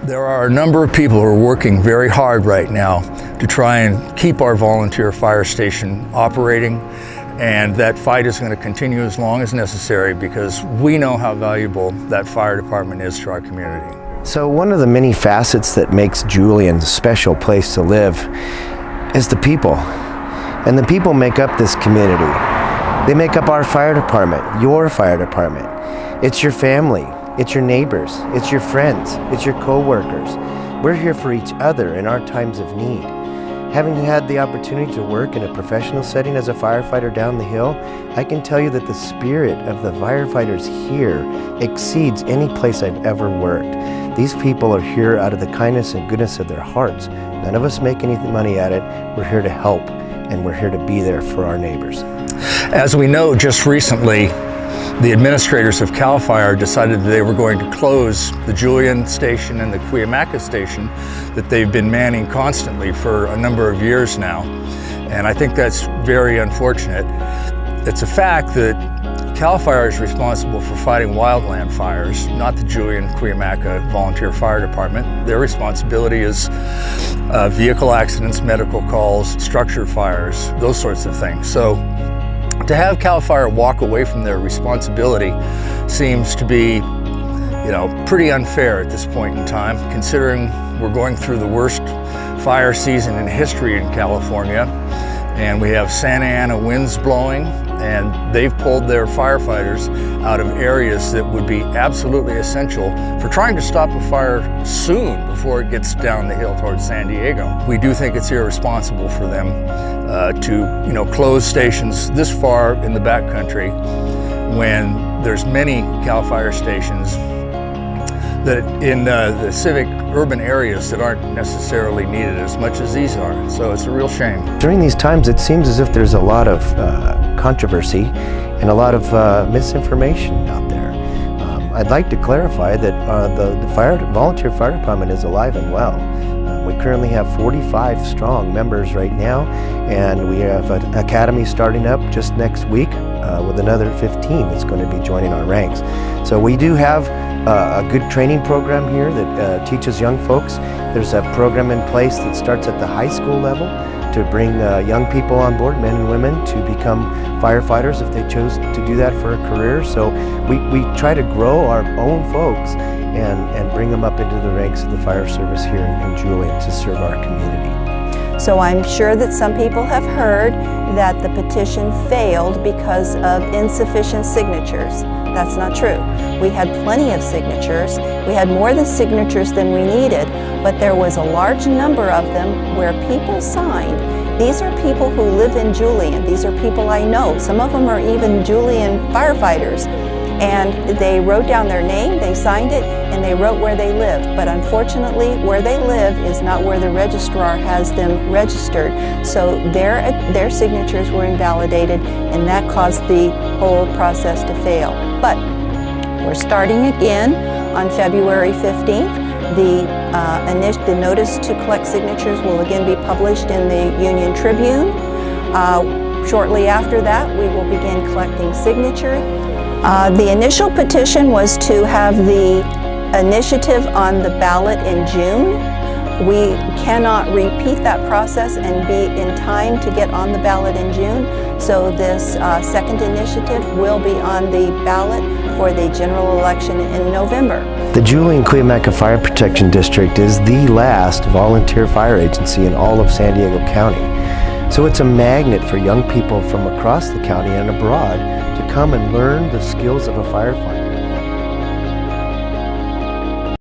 There are a number of people who are working very hard right now to try and keep our volunteer fire station operating, and that fight is going to continue as long as necessary because we know how valuable that fire department is to our community. So one of the many facets that makes Julian a special place to live is the people. And the people make up this community. They make up our fire department, your fire department. It's your family, it's your neighbors, it's your friends, it's your co-workers. We're here for each other in our times of need. Having had the opportunity to work in a professional setting as a firefighter down the hill, I can tell you that the spirit of the firefighters here exceeds any place I've ever worked. These people are here out of the kindness and goodness of their hearts. None of us make any money at it. We're here to help, and we're here to be there for our neighbors. As we know, just recently, the administrators of CAL FIRE decided that they were going to close the Julian station and the Cuyamaca station that they've been manning constantly for a number of years now. And I think that's very unfortunate. It's a fact that CAL FIRE is responsible for fighting wildland fires, not the Julian Cuyamaca Volunteer Fire Department. Their responsibility is vehicle accidents, medical calls, structure fires, those sorts of things. So to have CAL FIRE walk away from their responsibility seems to be, pretty unfair at this point in time, considering we're going through the worst fire season in history in California, and we have Santa Ana winds blowing, and they've pulled their firefighters out of areas that would be absolutely essential for trying to stop a fire soon before it gets down the hill towards San Diego. We do think it's irresponsible for them to close stations this far in the backcountry when there's many CAL FIRE stations that in the civic urban areas that aren't necessarily needed as much as these are. So it's a real shame. During these times, it seems as if there's a lot of controversy and a lot of misinformation out there. I'd like to clarify that the volunteer fire department is alive and well. We currently have 45 strong members right now, and we have an academy starting up just next week with another 15 that's going to be joining our ranks. So we do have a good training program here that teaches young folks. There's a program in place that starts at the high school level to bring young people on board, men and women, to become firefighters if they chose to do that for a career. So we try to grow our own folks and bring them up into the ranks of the fire service here in Julian to serve our community. So I'm sure that some people have heard that the petition failed because of insufficient signatures. That's not true. We had plenty of signatures. We had more signatures than we needed, but there was a large number of them where people signed. These are people who live in Julian. These are people I know. Some of them are even Julian firefighters. And they wrote down their name, they signed it, and they wrote where they live. But unfortunately, where they live is not where the registrar has them registered. So their signatures were invalidated, and that caused the whole process to fail. But we're starting again on February 15th. The notice to collect signatures will again be published in the Union Tribune. Shortly after that, we will begin collecting signatures. The initial petition was to have the initiative on the ballot in June. We cannot repeat that process and be in time to get on the ballot in June. So this second initiative will be on the ballot for the general election in November. The Julian Cuyamaca Fire Protection District is the last volunteer fire agency in all of San Diego County. So it's a magnet for young people from across the county and abroad to come and learn the skills of a firefighter.